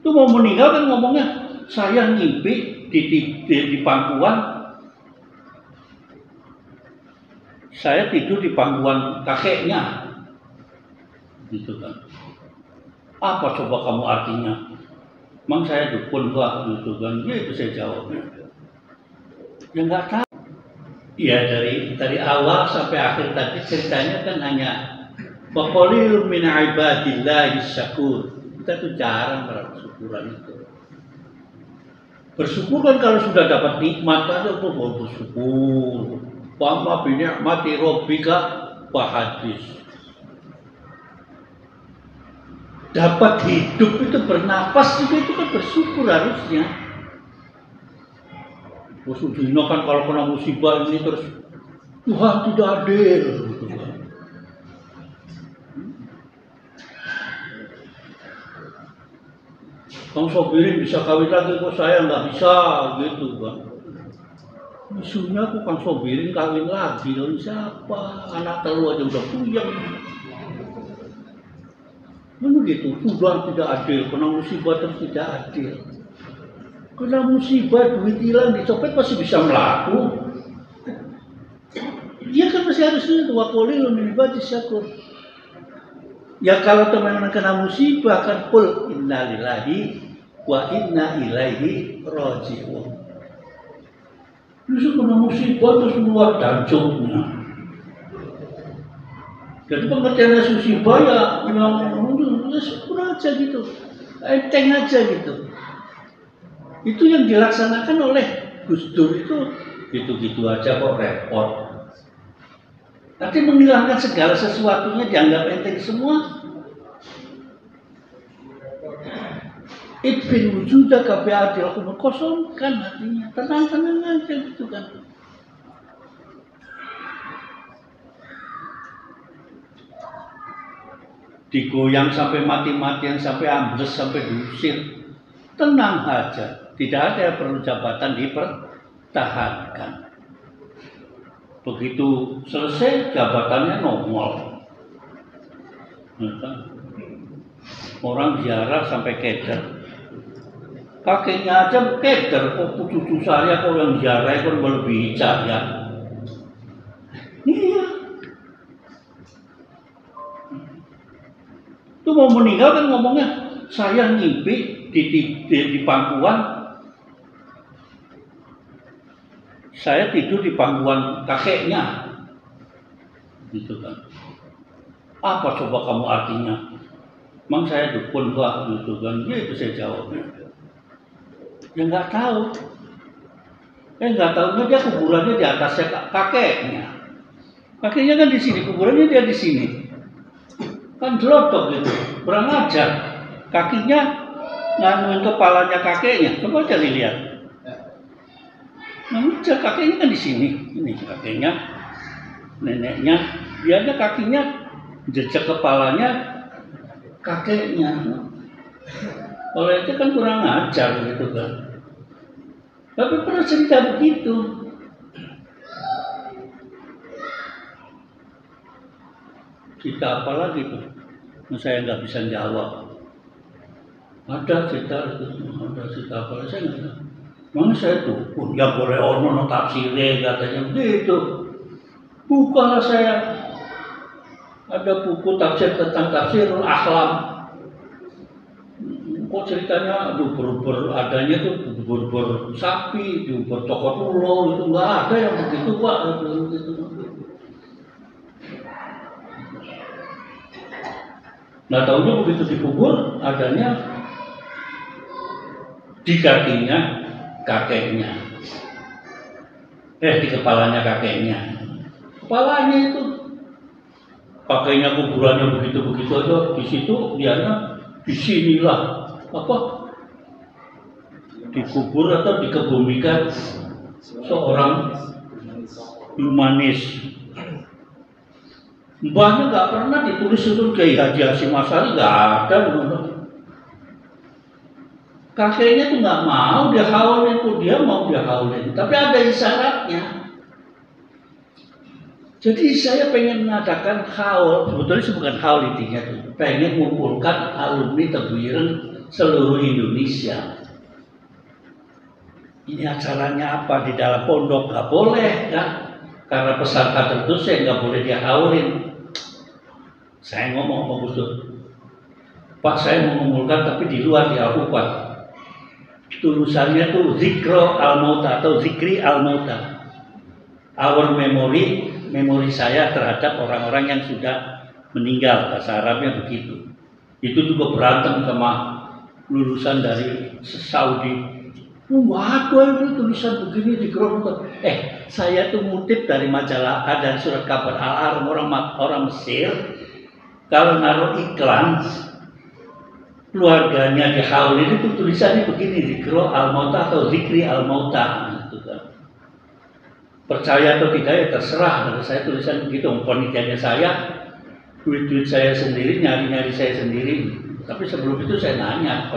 Itu mau meninggal kan ngomongnya, saya ngimpi di pangkuan, saya tidur di pangkuan kakeknya, gitu kan. Apa coba kamu artinya? Emang saya dukun Pak, gitu kan. Ya itu saya jawabnya. Ya nggak tahu. Ya dari awal sampai akhir tadi ceritanya kan hanya waqalilun min ibadillahi syakur. Kita tuh jarang bersyukuran itu. Bersyukur kan kalau sudah dapat nikmat kan itu mau bersyukur. Wa ma bi ni'mati rabbika fahadits. Dapat hidup itu bernapas juga itu kan bersyukur harusnya. Maksudnya kan kalau kena musibah ini terus Tuhan tidak adil gitu kan. Kang Sobirin bisa kawin lagi kok saya nggak bisa gitu kan. Isunya aku Kang Sobirin kawin lagi lalu siapa? Anak telur aja udah puyeng. Begitu, Tuhan tidak adil, kena musibah terus tidak adil. Kena musibah, duit hilang, dicopet masih bisa melaku. Dia kan masih harusnya waqalilun min ibadillahi syakur. Ya kalau teman-teman kena musibah kan qul innalillahi wa inna ilaihi raji'un. Justru kena musibah terus keluar dancungnya. Jadi pengertiannya musibah ya ya syukur aja gitu, enteng aja gitu. Itu yang dilaksanakan oleh Gus Dur itu gitu-gitu aja kok repot. Nanti menghilangkan segala sesuatunya dianggap enteng semua. Ibn wujudaka bi'adil umur kosongkan hatinya, tenang-tenang aja gitu kan. Digoyang sampai mati-matian, sampai ambles, sampai diusir, tenang aja, tidak ada yang perlu jabatan dipertahankan. Begitu selesai jabatannya nongol. Orang ziarah sampai keder, kakeknya aja keder, kok cucu saya kok yang ziarah kan melebihi saya. Iya. Itu mau meninggal kan ngomongnya, saya ngimpi di pangkuan, saya tidur di pangkuan kakeknya, gitu kan. Apa coba kamu artinya? Emang saya dukun Pak, gitu kan. Ya itu saya jawabnya. Ya nggak tahu. Nggak tahunya dia kuburannya di atasnya kakeknya. Kakeknya kan di sini, kuburannya dia di sini. Kan jelotok gitu, kurang ajar. Kakinya nganuin kepalanya kakeknya, coba aja dilihat. Nah, kakeknya kan di sini, ini kakeknya, neneknya, dia kakinya jejak kepalanya kakeknya. Kalau itu kan kurang ajar gitu kan. Tapi pernah cerita begitu. Cerita apa lagi tuh? Saya nggak bisa jawab. Ada cerita apa lagi saya nggak tahu. Mana saya tuh, ya boleh ono tafsirnya katanya begitu. Bukalah saya ada buku tafsir tentang tafsirul ahlam. Kok ceritanya berubur adanya tuh berubur sapi, berubur toko tulo itu nggak ada yang begitu Pak. Gitu. Nah tahunya begitu dikubur adanya di kakinya kakeknya, di kepalanya kakeknya. Kepalanya itu pakainya kuburannya begitu aja di situ dianya di sinilah apa dikubur atau dikebumikan seorang humanis. Mbahnya nggak pernah ditulis itu Kiai Haji Hasyim Asy'ari, nggak ada. Kakeknya tuh nggak mau dia haulin, tuh dia mau dia haulin, tapi ada isyaratnya. Jadi saya pengen mengadakan haul, sebetulnya bukan haul intinya tuh, pengen mengumpulkan alumni Tebuireng seluruh Indonesia. Ini acaranya apa? Di dalam pondok nggak boleh kan? Karena pesan tertentu saya nggak boleh dihaulin. Saya ngomong sama Gus Dur, Pak saya mau mengumpulkan tapi di luar di Al-Quran. Tulisannya tuh Zikro Al-Mauta atau Zikri Al-Mauta. Our memori saya terhadap orang-orang yang sudah meninggal, bahasa Arabnya begitu. Itu juga berantem sama lulusan dari Saudi. Waduh itu tulisan begini di Quran. Saya tuh ngutip dari majalah dari surat kabar Al-Aram orang Mesir. Kalau naruh iklan keluarganya dihaulin itu tulisannya begini, Zikro Al-Mauta atau Zikri Al-Mauta gitu kan. Percaya atau tidak ya terserah, kalau saya tulisan begitu. Penelitiannya saya, duit saya sendiri, nyari saya sendiri. Tapi sebelum itu saya nanya,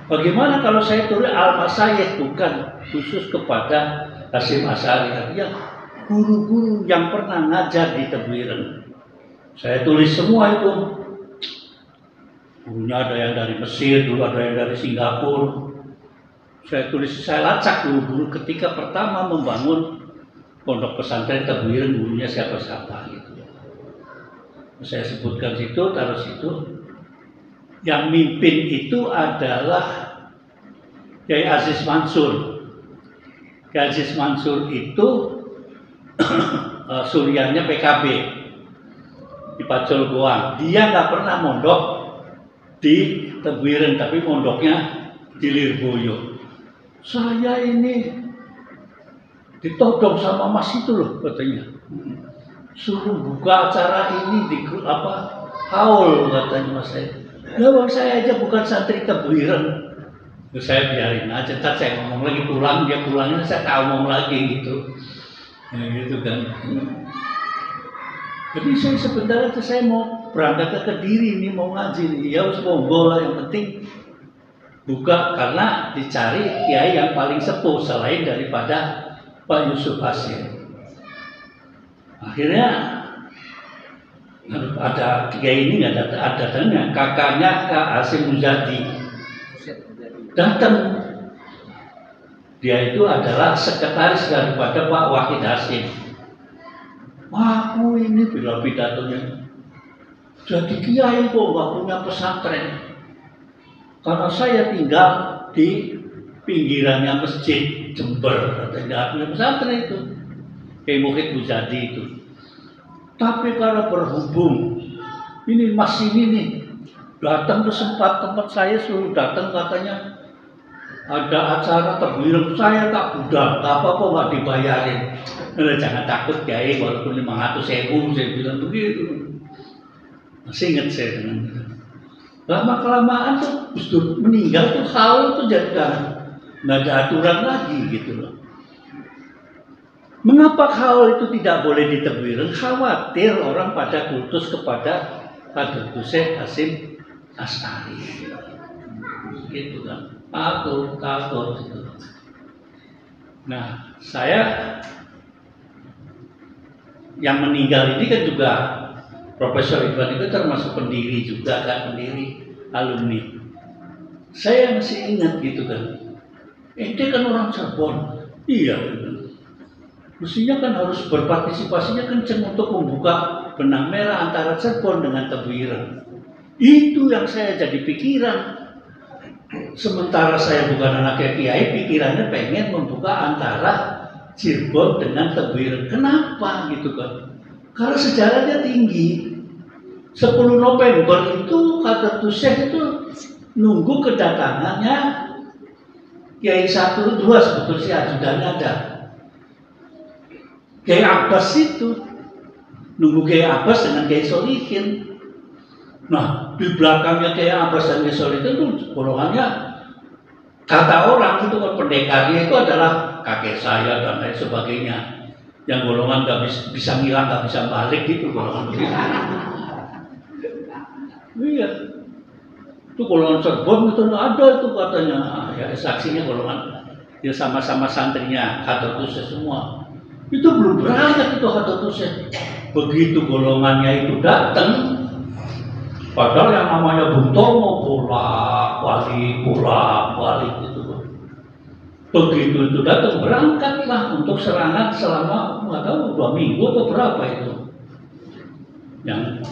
bagaimana kalau saya tulis Al-Masyayikh bukan khusus kepada Hasyim Asy'ari, artinya guru-guru yang pernah ngajar di Tebuireng. Saya tulis semua itu. Gurunya ada yang dari Mesir, dulu ada yang dari Singapura. Saya lacak dulu ketika pertama membangun pondok pesantren Tebuireng, gurunya siapa-siapa gitu. Saya sebutkan situ, taruh situ. Yang mimpin itu adalah Kiai Aziz Mansur. Kiai Aziz Mansur itu suryanya PKB di Pacul Goang. Dia nggak pernah mondok di Tebuireng, tapi mondoknya di Lirboyo. Saya ini ditodong sama Mas itu loh katanya. Suruh buka acara ini di haul katanya Mas saya. Lah saya aja bukan santri Tebuireng. Saya biarin aja, ntar saya ngomong lagi pulang, dia pulangnya saya ngomong lagi gitu. Ya, gitu kan. Jadi saya sebentar aja saya mau berangkat ke Kediri ini mau ngaji nih. Ya harus monggo lah, yang penting buka karena dicari kiai yang paling sepuh selain daripada Pak Yusuf Hasyim. Akhirnya ada kiai ini nggak datangnya, kakaknya Kak Hasyim Muzadi datang. Dia itu adalah sekretaris daripada Pak Wahid Hasyim. Aku ini bila pidatonya jadi kiai kok nggak punya pesantren. Karena saya tinggal di pinggirannya masjid Jember, tidak punya pesantren itu. Kiai Muhid Muzadi itu. Tapi kalau berhubung ini Mas ini nih datang ke tempat saya, suruh datang katanya ada acara Tebuireng, saya tak udah, tak apa-apa nggak dibayarin. Jangan takut Kiai, walaupun 500.000 saya bilang begitu. Masih ingat saya dengan itu. Lama kelamaan tuh Gus Dur meninggal tuh haul tuh jadi nggak ada aturan lagi gitu loh. Mengapa haul itu tidak boleh di Tebuireng? Khawatir orang pada kultus kepada Hadratus Syekh Hasyim Asy'ari. Gitu kan. Takut gitu. Nah, saya yang meninggal ini kan juga Profesor Ridwan itu termasuk pendiri juga kan, pendiri alumni. Saya masih ingat gitu kan. Ente kan orang Cirebon. Iya kan. Mestinya kan harus berpartisipasinya kenceng untuk membuka benang merah antara Cirebon dengan Tebuireng. Itu yang saya jadi pikiran. Sementara saya bukan anak kiai, pikirannya pengen membuka antara Cirebon dengan Tebuireng. Kenapa gitu kan? Karena sejarahnya tinggi. 10 November itu Hadratus Syekh itu nunggu kedatangannya Kiai 1, 2 sebetulnya si ajudannya ada. Kiai Abbas itu nunggu Kiai Abbas dengan Kiai Solihin. Nah, di belakangnya Kiai Abbas dan Kiai Solihin itu golongannya, kata orang itu pendekarnya itu adalah kakek saya dan lain sebagainya. Yang golongan nggak bisa ngilang, nggak bisa balik gitu golongan begitu. Iya, itu golongan Cirebon itu nggak ada itu katanya. Ya saksinya golongan, ya sama-sama santrinya Hadratus Syekh semua. Itu belum berangkat itu Hadratus Syekh. Begitu golongannya itu datang, Padahal yang namanya Bung Tomo bolak-balik gitu. Begitu itu datang, berangkatlah untuk serangan selama nggak tahu 2 minggu atau berapa itu. Yang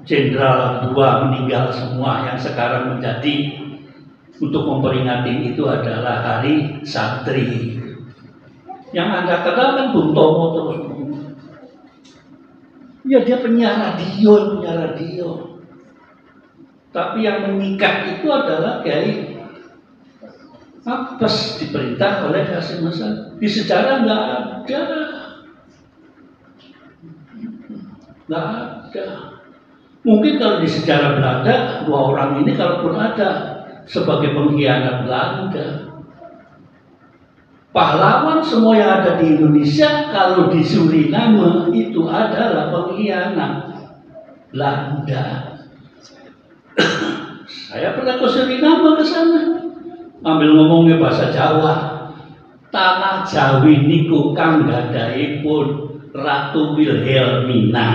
jenderal 2 meninggal semua, yang sekarang menjadi untuk memperingati itu adalah Hari Santri. Yang Anda kenal kan Bung Tomo terus. Ya dia penyiar radio. Tapi yang mengikat itu adalah Kiai Abbas, diperintah oleh Hasyim Asy'ari. Di sejarah nggak ada. Mungkin kalau di sejarah Belanda 2 orang ini kalaupun ada sebagai pengkhianat Belanda. Pahlawan semua yang ada di Indonesia kalau di Suriname itu adalah pengkhianat Belanda. Saya pernah ke Suriname ke sana, ambil ngomongnya bahasa Jawa. Tanah Jawi niku kang gadhaipun Ratu Wilhelmina.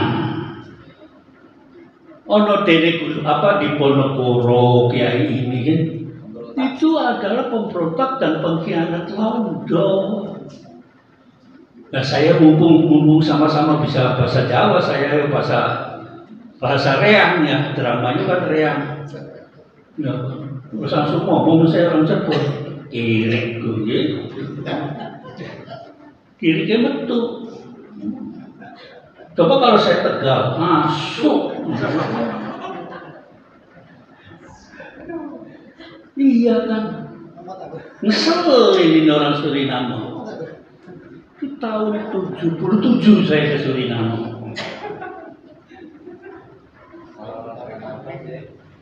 Ono dene di Ponorogo Kiai ini kan, itu adalah pemberontak dan pengkhianat Londo. Nah saya mumpung sama-sama bisa bahasa Jawa, saya bahasa reang ya, dramanya kan reang. Ya, terus langsung ngomong saya orang sebut kirik gue, kiriknya metu. Coba kalau saya Tegal, masuk. Iya kan, ngeselin ini orang Suriname. Itu tahun 77 saya ke Suriname.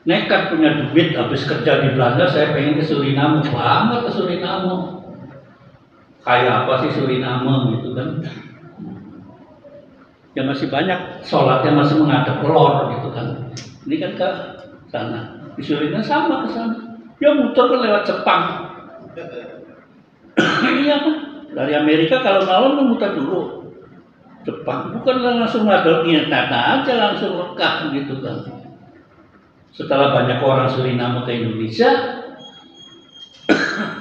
Nekat punya duit, habis kerja di Belanda, saya pengen ke Suriname, banget ke Suriname. Kayak apa sih Suriname gitu kan? Ya masih banyak sholatnya masih menghadap lor gitu kan. Ini kan ke sana, di Suriname sama ke sana. Ya muter kan lewat Jepang. Iya kan? Dari Amerika kalau malam kan muter dulu Jepang, bukan langsung ngadepnya Tata aja langsung lekat gitu kan. Setelah banyak orang Suriname ke Indonesia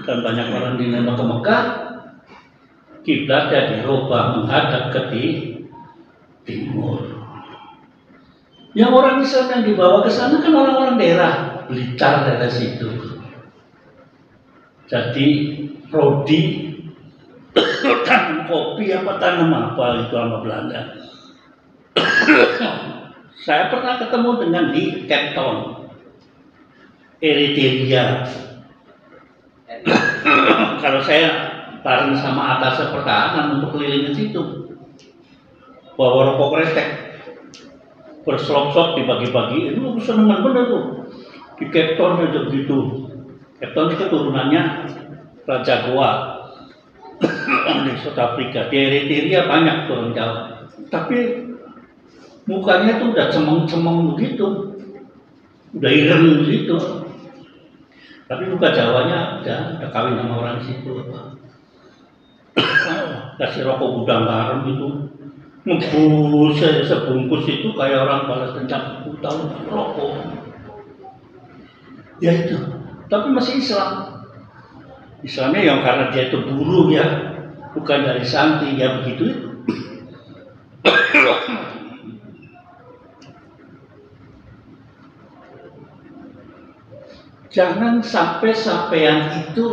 dan banyak orang di ke Mekah, kiblatnya dirubah menghadap ke timur. Yang orang Islam yang dibawa ke sana kan orang-orang daerah Blitar daerah situ. Jadi rodi tanam kopi tanam apa itu sama Belanda. Saya pernah ketemu dengan di Cape Town, Eritrea. Kalau saya bareng sama atas pertahanan untuk keliling ke situ, bawa rokok kretek, berselop-selop dibagi-bagi, itu seneng bener tuh. Di Cape Town aja gitu. Cape Town itu turunannya Raja Goa di South Africa. Di Eritrea banyak turun Jawa, tapi mukanya tuh udah cemeng-cemeng begitu, udah ireng begitu. Tapi muka Jawanya udah kawin sama orang situ. Kasih rokok gudang garam gitu, ngebus sebungkus itu kayak orang balas dendam 10 tahun rokok. Ya itu, tapi masih Islam. Islamnya yang karena dia itu buruh ya, bukan dari santri ya begitu. Jangan sampai sampean itu